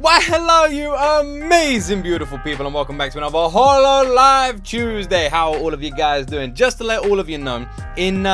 Why hello you amazing beautiful people, and welcome back to another Hololive Tuesday. How are all of you guys doing? Just to let all of you know, in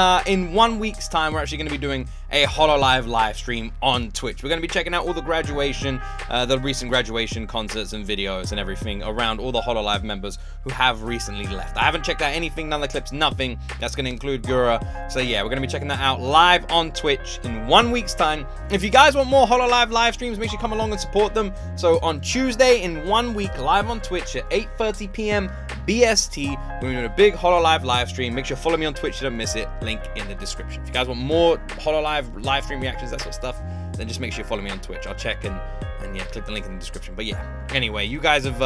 1 week's time we're actually going to be doing a Hololive live stream on Twitch. We're going to be checking out all the graduation, the recent graduation concerts and videos and everything around all the Hololive members who have recently left. I haven't checked out anything, none of the clips, nothing. That's going to include Gura. So yeah, we're going to be checking that out live on Twitch in 1 week's time. If you guys want more Hololive live streams, make sure you come along and support them. So on Tuesday in 1 week, live on Twitch at 8:30 p.m. BST, we're doing a big Hololive live stream. Make sure you follow me on Twitch so you don't miss it. Link in the description. If you guys want more Hololive live stream reactions, that sort of stuff, then just make sure you follow me on Twitch. I'll check and yeah, click the link in the description. But yeah, anyway, you guys have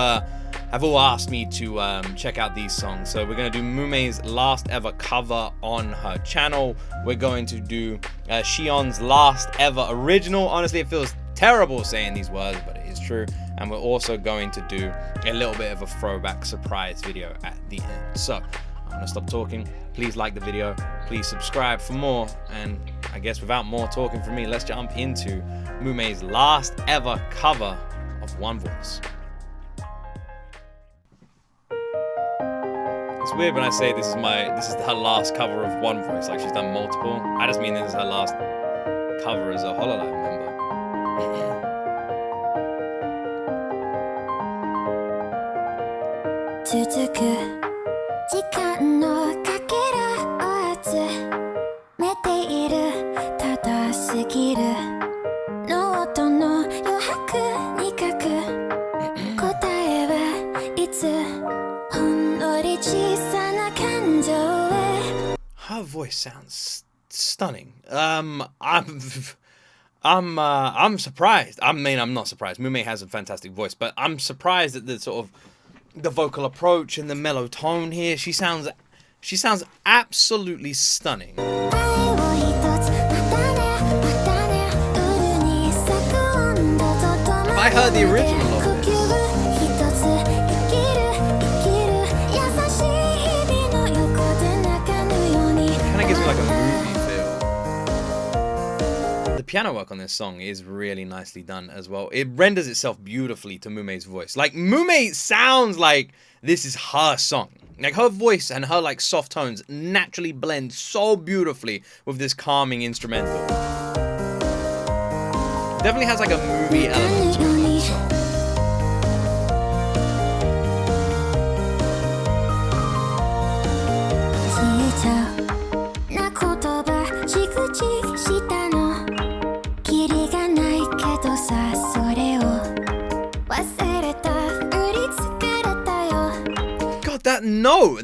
all asked me to check out these songs. So we're gonna do Mumei's last ever cover on her channel. We're going to do Shion's last ever original. Honestly, it feels terrible saying these words, but it is true. And we're also going to do a little bit of a throwback surprise video at the end. So I'm gonna stop talking. Please like the video, please subscribe for more, and I guess without more talking from me, let's jump into Mumei's last ever cover of One Voice. It's weird when I say this is her last cover of One Voice, like she's done multiple. I just mean this is her last cover as a Hololive member. Her voice sounds stunning. I'm surprised. I mean, I'm not surprised. Mumei has a fantastic voice, but I'm surprised at the sort of the vocal approach and the mellow tone here. She sounds absolutely stunning. If I heard the original of this, kind of gives me like a movie feel. The piano work on this song is really nicely done as well. It renders itself beautifully to Mumei's voice. Like, Mumei sounds like this is her song. Like, her voice and her like soft tones naturally blend so beautifully with this calming instrumental. Definitely has like a movie element to it.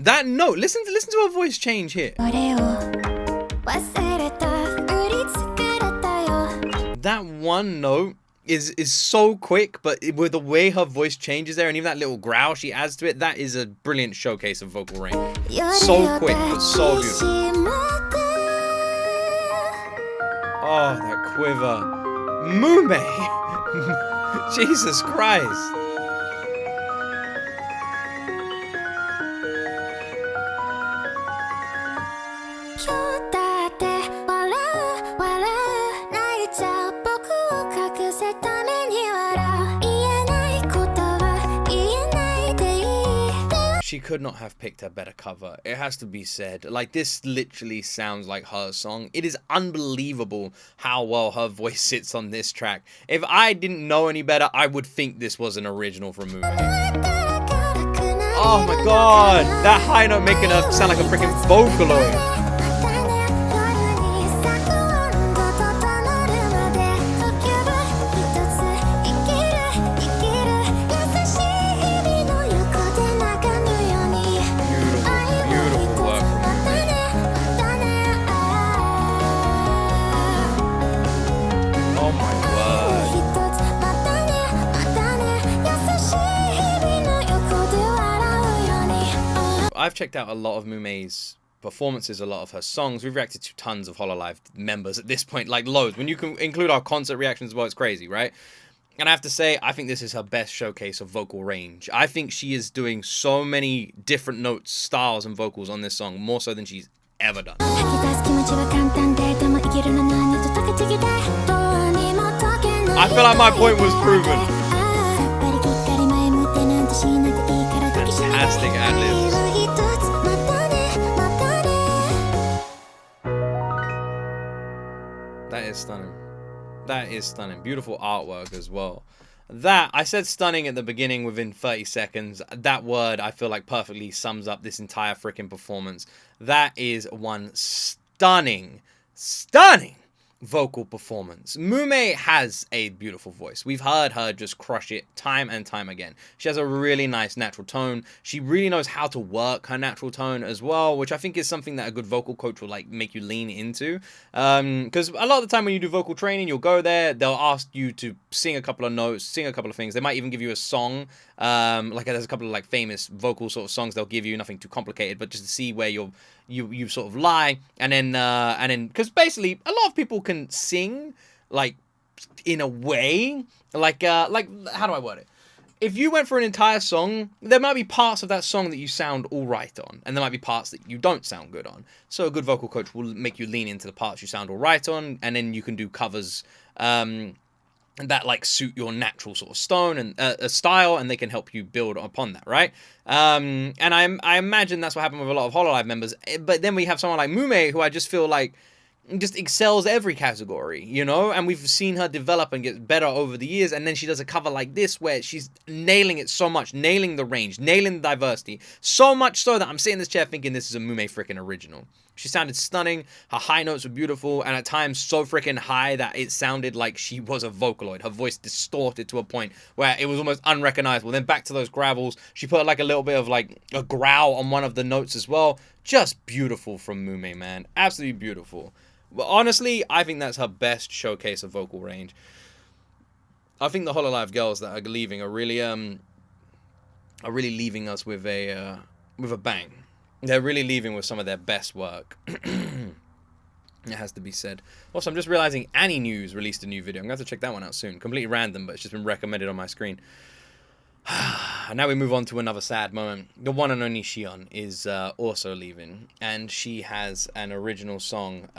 That note, listen to her voice change here. That one note is so quick, but with the way her voice changes there, and even that little growl she adds to it, that is a brilliant showcase of vocal range. So quick, but so beautiful. Oh, that quiver. Mumei! Jesus Christ. She could not have picked a better cover. It has to be said. Like, this literally sounds like her song. It is unbelievable how well her voice sits on this track. If I didn't know any better, I would think this was an original from Mumei. Oh my god! That high note making her sound like a freaking Vocaloid. I've checked out a lot of Mumei's performances, a lot of her songs. We've reacted to tons of Hololive members at this point, like loads. When you can include our concert reactions as well, it's crazy, right? And I have to say, I think this is her best showcase of vocal range. I think she is doing so many different notes, styles, and vocals on this song, more so than she's ever done. I feel like my point was proven. stunning. That is stunning. Beautiful artwork as well. That, I said stunning at the beginning within 30 seconds. That word, I feel like, perfectly sums up this entire freaking performance. That is one stunning vocal performance. Mumei has a beautiful voice. We've heard her just crush it time and time again. She has a really nice natural tone. She really knows how to work her natural tone as well, which I think is something that a good vocal coach will like make you lean into. Because a lot of the time when you do vocal training, you'll go there, they'll ask you to sing a couple of notes, sing a couple of things. They might even give you a song. Like there's a couple of like famous vocal sort of songs they'll give you, nothing too complicated, but just to see where you sort of lie. And then because basically a lot of people can sing like in a way, like how do I word it? If you went for an entire song, there might be parts of that song that you sound all right on, and there might be parts that you don't sound good on. So a good vocal coach will make you lean into the parts you sound all right on, and then you can do covers that like suit your natural sort of style, and they can help you build upon that, right? And I imagine that's what happened with a lot of Hololive members. But then we have someone like Mumei, who I just feel like just excels every category, you know? And we've seen her develop and get better over the years, and then she does a cover like this where she's nailing it so much, nailing the range, nailing the diversity, so much so that I'm sitting in this chair thinking this is a Mumei freaking original. She sounded stunning, her high notes were beautiful, and at times so freaking high that it sounded like she was a Vocaloid. Her voice distorted to a point where it was almost unrecognizable. Then back to those gravels, she put like a little bit of like a growl on one of the notes as well. Just beautiful from Mumei, man. Absolutely beautiful. But honestly, I think that's her best showcase of vocal range. I think the Hololive girls that are leaving are really leaving us with a bang. They're really leaving with some of their best work. It has to be said. Also, I'm just realizing Annie News released a new video. I'm going to have to check that one out soon. Completely random, but it's just been recommended on my screen. And now we move on to another sad moment. The one and only Shion is also leaving. And she has an original song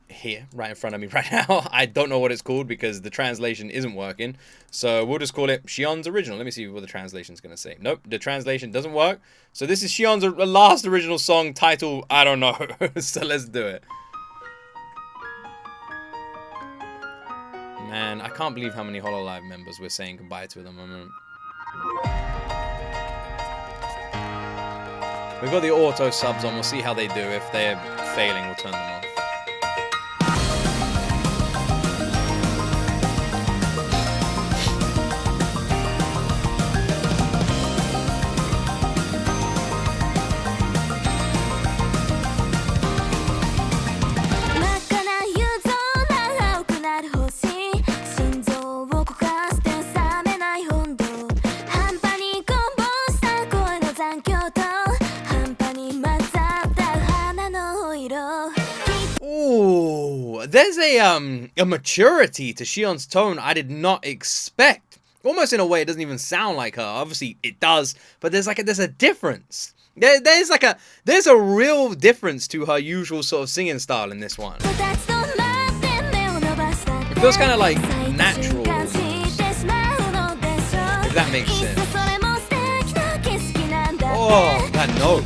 here, right in front of me right now. I don't know what it's called because the translation isn't working. So we'll just call it Shion's original. Let me see what the translation's going to say. Nope, the translation doesn't work. So this is Shion's last original song title. I don't know. So let's do it. Man, I can't believe how many Hololive members we're saying goodbye to at the moment. We've got the auto subs on. We'll see how they do. If they're failing, we'll turn them off. There's a maturity to Shion's tone I did not expect. Almost in a way it doesn't even sound like her. Obviously it does, but there's a difference. There's a real difference to her usual sort of singing style in this one. It feels kind of like natural, if that makes sense. Oh, that note.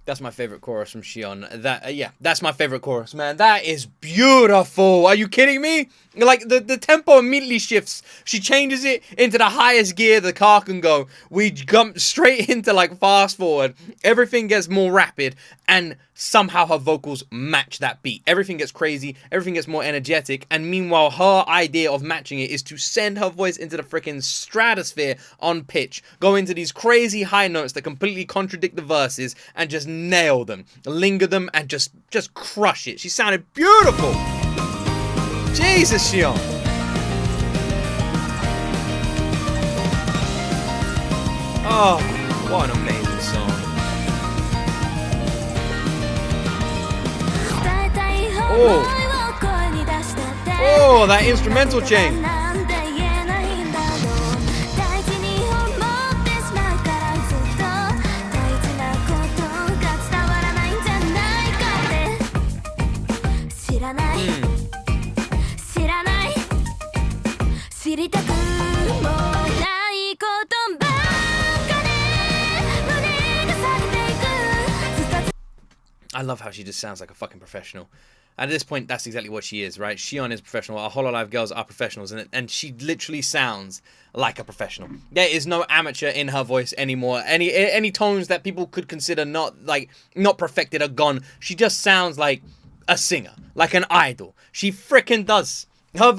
That's my favorite chorus from Shion. Yeah, that's my favorite chorus, man. That is beautiful. Are you kidding me? Like, the tempo immediately shifts. She changes it into the highest gear the car can go. We jump straight into, like, fast forward. Everything gets more rapid, and somehow her vocals match that beat. Everything gets crazy. Everything gets more energetic. And meanwhile, her idea of matching it is to send her voice into the freaking stratosphere on pitch. Go into these crazy high notes that completely contradict the verses and just nail them. Linger them and just crush it. She sounded beautiful. Jesus, Shion. Oh, what an amazing song. Oh. Oh, that instrumental chain. I love how she just sounds like a fucking professional. At this point, that's exactly what she is, right? Shion is professional. Our Hololive girls are professionals, and she literally sounds like a professional. There is no amateur in her voice anymore. Any tones that people could consider not perfected are gone. She just sounds like a singer, like an idol. She freaking does. Her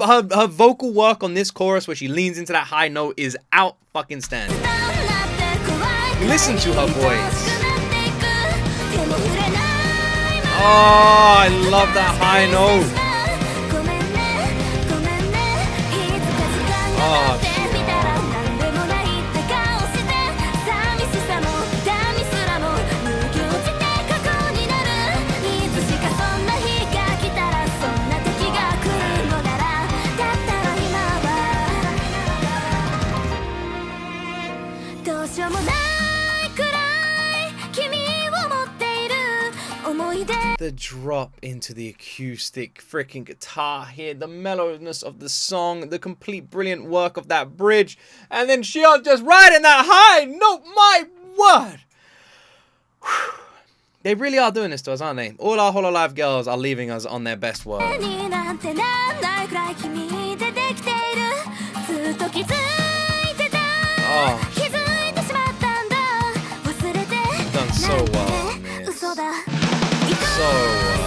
vocal work on this chorus, where she leans into that high note, is out fucking standing. Listen to her voice. Oh, I love that high note. Oh, the drop into the acoustic freaking guitar here, the mellowness of the song, the complete brilliant work of that bridge, and then Shion just riding that high note, my word! Whew. They really are doing this to us, aren't they? All our Hololive girls are leaving us on their best work. Oh, you've done so well, miss. So well.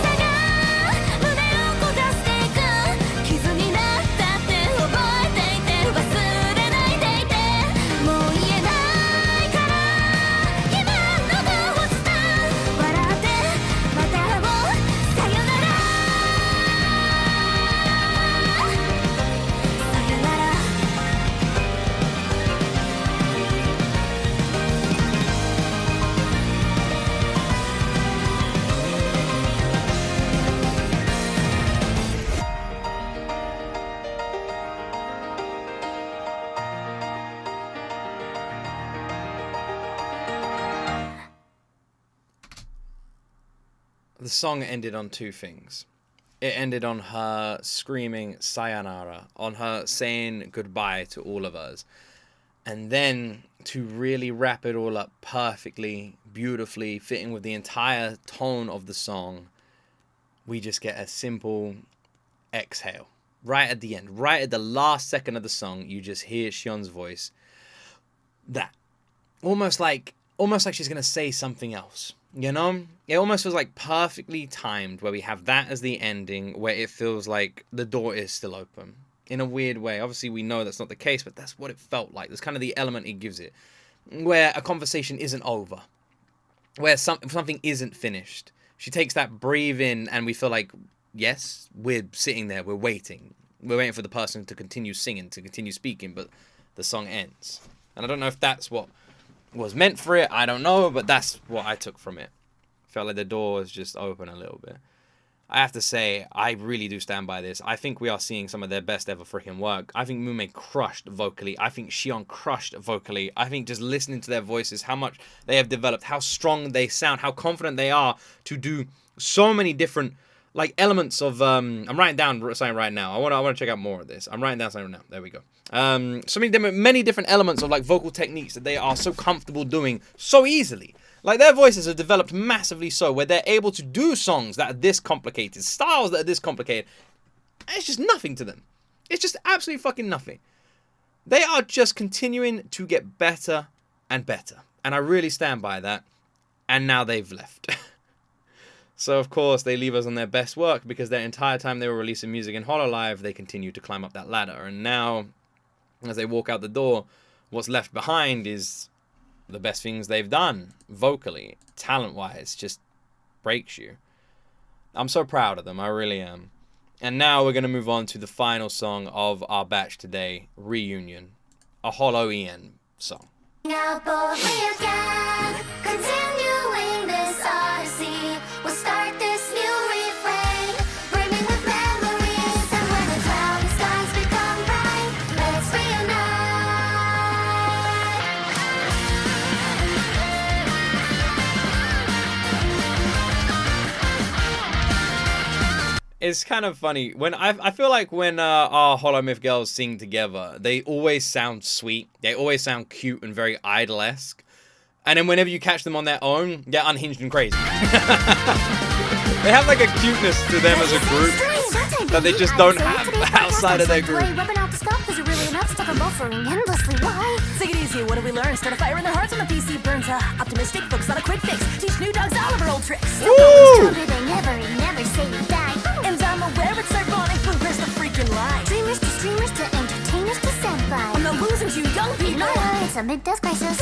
The song ended on two things. It ended on her screaming sayonara, on her saying goodbye to all of us. And then to really wrap it all up perfectly, beautifully, fitting with the entire tone of the song, we just get a simple exhale. Right at the end, right at the last second of the song, you just hear Shion's voice. That. Almost like she's going to say something else. You know, it almost feels like perfectly timed, where we have that as the ending, where it feels like the door is still open in a weird way. Obviously, we know that's not the case, but that's what it felt like. That's kind of the element it gives it, where a conversation isn't over, where something isn't finished. She takes that breathe in, and we feel like, yes, we're sitting there, we're waiting for the person to continue singing, to continue speaking, but the song ends. And I don't know if that's what was meant for it, I don't know, but that's what I took from it. Felt like the door was just open a little bit. I have to say, I really do stand by this. I think we are seeing some of their best ever freaking work. I think Mumei crushed vocally. I think Shion crushed vocally. I think just listening to their voices, how much they have developed, how strong they sound, how confident they are to do so many different like elements of I'm writing down something right now. I want to check out more of this. I'm writing down something now. There we go. So many different elements of like vocal techniques that they are so comfortable doing so easily. Like their voices have developed massively so where they're able to do songs that are this complicated, styles that are this complicated. It's just nothing to them. It's just absolutely fucking nothing. They are just continuing to get better and better. And I really stand by that. And now they've left. So, of course, they leave us on their best work because their entire time they were releasing music in Hololive, they continued to climb up that ladder. And now, as they walk out the door, what's left behind is the best things they've done, vocally, talent-wise, just breaks you. I'm so proud of them, I really am. And now we're going to move on to the final song of our batch today, Reunion, a Holo-en song. Now boldly again, continuing this odyssey, we'll start this new refrain, brimming with memories, and when the cloud It's kind of funny when I feel like when our Hololive girls sing together, they always sound sweet. They always sound cute and very idol-esque. And then whenever you catch them on their own, they're unhinged and crazy. They have like a cuteness to them as a group that they just don't have outside of their group. Take it easy, what did we learn? Start a fire in their hearts when the PC burns. Optimistic, focus on a quick fix. Teach new dogs all of our old tricks. Woo! Never say you die. And I'm aware it's ironic, but where's the freaking line? Dreamers to entertainers to senpai. I'm not losing to you young people. It's a mid-death crisis.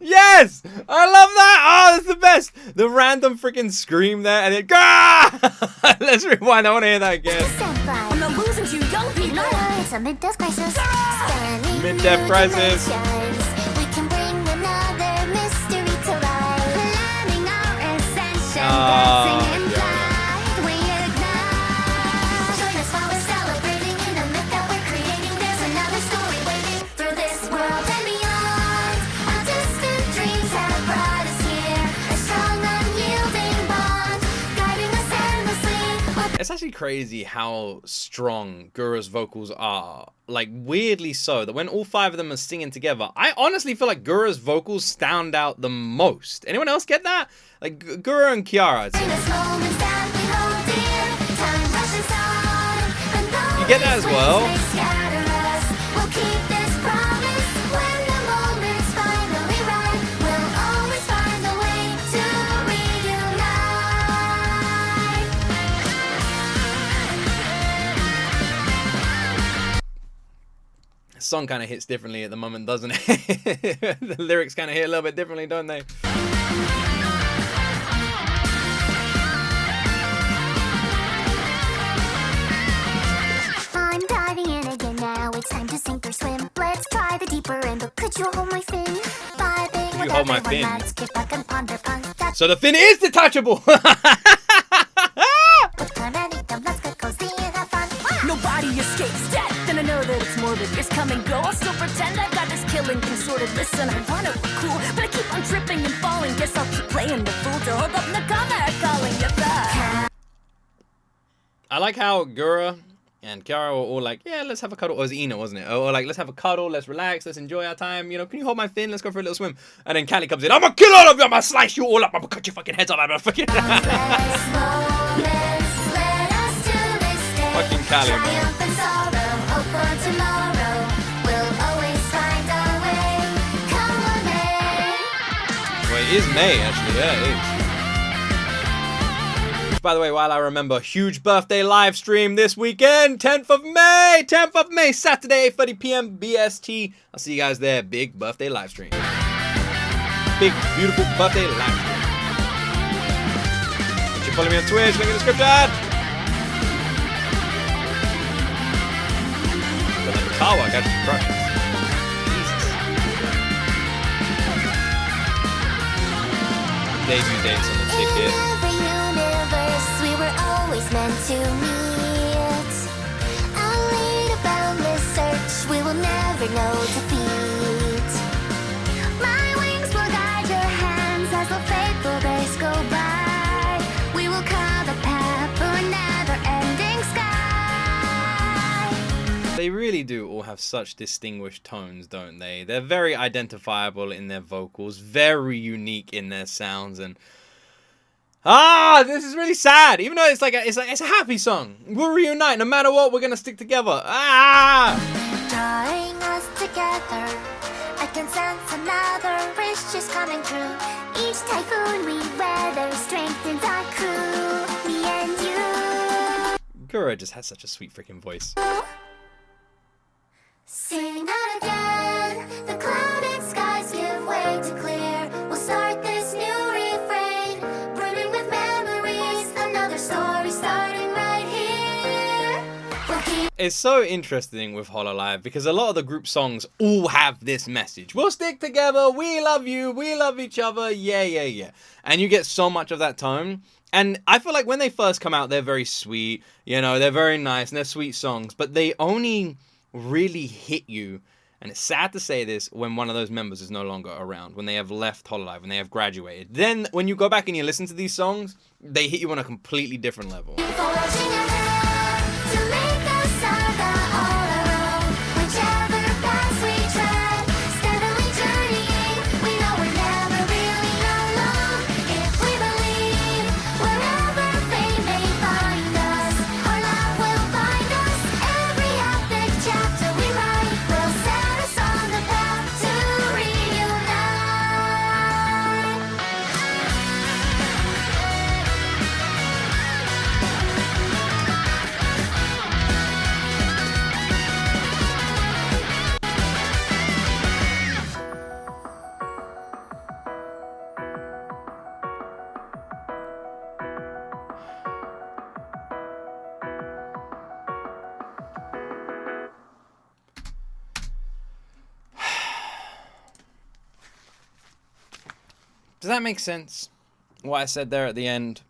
Yes! I love that! Oh, that's the best! The random freaking scream there and then Gah! Let's rewind, I want to hear that again. I'm not losing to you young people. It's a mid-death crisis. Mid-death crisis. We can bring another mystery to life. Planning our ascension. Oh, Dancing in flight. We ignite. Join us while we're celebrating in the myth that we're creating. There's another story waiting through this world and beyond. Our distant dreams have brought us here. A strong, unyielding bond, guiding us endlessly. It's actually crazy how strong Gura's vocals are. Like, weirdly so, that when all 5 of them are singing together, I honestly feel like Gura's vocals stand out the most. Anyone else get that? Like, Gura and Kiara. You get that as well? We'll keep this promise. When the moment's finally right, we'll always find a way to reunite. The song kind of hits differently at the moment, doesn't it? The lyrics kind of hit a little bit differently, don't they? I'm diving in again now. It's time to sink or swim. Let's try the deeper end, but could you hold my fin? Vibing with hold my everyone, fin? let's get back and ponder punk. That's So the fin is detachable! let's get cozy and have fun. Nobody escapes death, and I know that it's morbid. Years come and go, I'll still pretend I've got this killing thing sorted. Listen, I wanna look cool, but I keep on tripping and falling. Guess I'll keep playing the fool to hold up Nakama calling you back. I like how Gura and Kiara were all like, yeah, let's have a cuddle. Or it was Ina, wasn't it? Or like, let's have a cuddle, let's relax, let's enjoy our time. You know, can you hold my fin? Let's go for a little swim. And then Callie comes in, I'm gonna kill all of you, I'm gonna slice you all up, I'm gonna cut your fucking heads off, I'm gonna fucking... Fucking Callie, man. Triumph and sorrow, hope for tomorrow. We'll always find our way. Come on, May. Well, it is May, actually, yeah, it is. By the way, while I remember, huge birthday live stream this weekend, 10th of May, Saturday, 8:30 p.m. BST. I'll see you guys there. Big birthday live stream. Big, beautiful birthday live stream. You can follow me on Twitch, link in the description. But the car work actually crushes. Jesus. Debut dates on the ticket. In every universe, we were always meant to meet. I'll lead a boundless search, we will never know defeat. My wings will guide your hands as the fateful days go by. We will carve a path for a never-ending sky. They really do all have such distinguished tones, don't they? They're very identifiable in their vocals, very unique in their sounds, and this is really sad. Even though it's a happy song. We'll reunite no matter what. We're gonna stick together. Drawing us together, I can sense another wish just coming true. Each typhoon we weather strengthens our crew. Me and you. Gura just has such a sweet freaking voice. Sing out again. The clouded skies give way to clear. We'll start this new refrain, brimming with memories. Another story starting right here. We'll keep It's so interesting with Hololive because a lot of the group songs all have this message. We'll stick together. We love you. We love each other. Yeah. And you get so much of that tone. And I feel like when they first come out, they're very sweet. You know, they're very nice and they're sweet songs. But they only really hit you And it's sad to say this when one of those members is no longer around, when they have left Hololive, when they have graduated. Then when you go back and you listen to these songs, they hit you on a completely different level. Forging ahead to make the saga all our own. Whichever paths we tread, steadily journeying, we know we're never really alone. If we believe, wherever fate may find us, our love will find us. Every epic chapter we write will set us on the path to reunite. Does that make sense? What I said there at the end?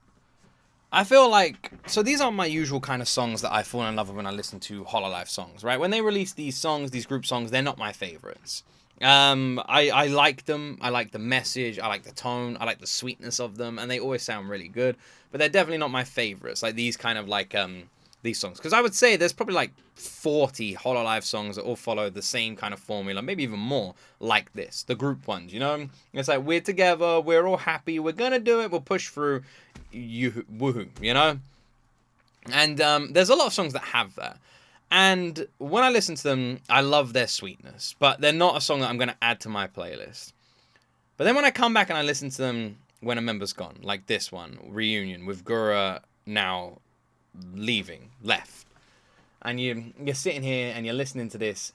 I feel like, so these aren't my usual kind of songs that I fall in love with when I listen to Hololive songs, right? When they release these songs, these group songs, they're not my favorites. I like them. I like the message. I like the tone. I like the sweetness of them, and they always sound really good. But they're definitely not my favorites. Like these kind of like these songs, because I would say there's probably like 40 Hololive songs that all follow the same kind of formula, maybe even more like this, the group ones, you know? It's like, we're together, we're all happy, we're gonna do it, we'll push through, woohoo, you know? And there's a lot of songs that have that. And when I listen to them, I love their sweetness, but they're not a song that I'm gonna add to my playlist. But then when I come back and I listen to them when a member's gone, like this one, Reunion, with Gura now left, and you're sitting here and you're listening to this,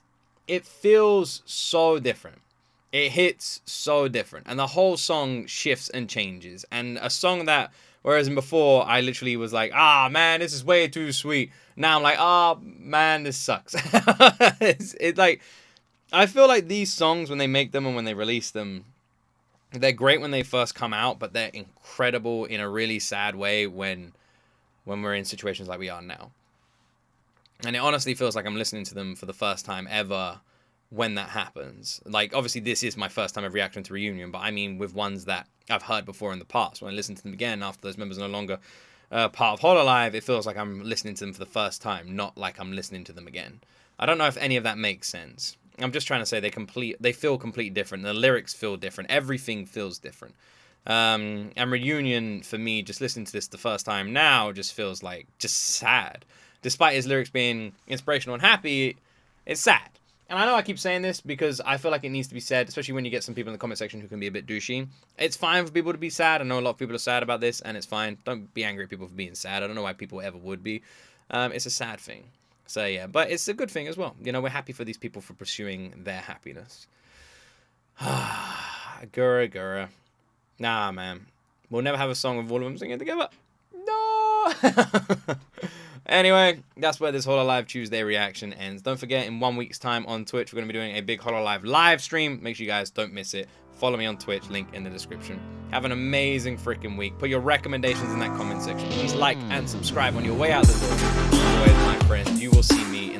it feels so different. It hits so different, and the whole song shifts and changes. And a song that, whereas in before I literally was like, man, this is way too sweet, now I'm like, man, this sucks. it's like, I feel like these songs, when they make them and when they release them, they're great when they first come out, but they're incredible in a really sad way when we're in situations like we are now. And it honestly feels like I'm listening to them for the first time ever when that happens. Like, obviously, this is my first time of reacting to Reunion, but I mean with ones that I've heard before in the past. When I listen to them again after those members are no longer part of Hololive, it feels like I'm listening to them for the first time, not like I'm listening to them again. I don't know if any of that makes sense. I'm just trying to say they feel completely different. The lyrics feel different. Everything feels different. And Reunion, for me, just listening to this the first time now just feels like just sad. Despite his lyrics being inspirational and happy, it's sad. And I know I keep saying this because I feel like it needs to be said, especially when you get some people in the comment section who can be a bit douchey. It's fine for people to be sad. I know a lot of people are sad about this, and it's fine. Don't be angry at people for being sad. I don't know why people ever would be. It's a sad thing. So yeah, but it's a good thing as well. You know, we're happy for these people for pursuing their happiness. Gura. Nah, man. We'll never have a song with all of them singing together. No! Anyway, that's where this Hololive Tuesday reaction ends. Don't forget, in 1 week's time on Twitch, we're going to be doing a big Hololive live stream. Make sure you guys don't miss it. Follow me on Twitch, link in the description. Have an amazing freaking week. Put your recommendations in that comment section. Please like and subscribe on your way out the door. Otherwise, my friends, you will see me in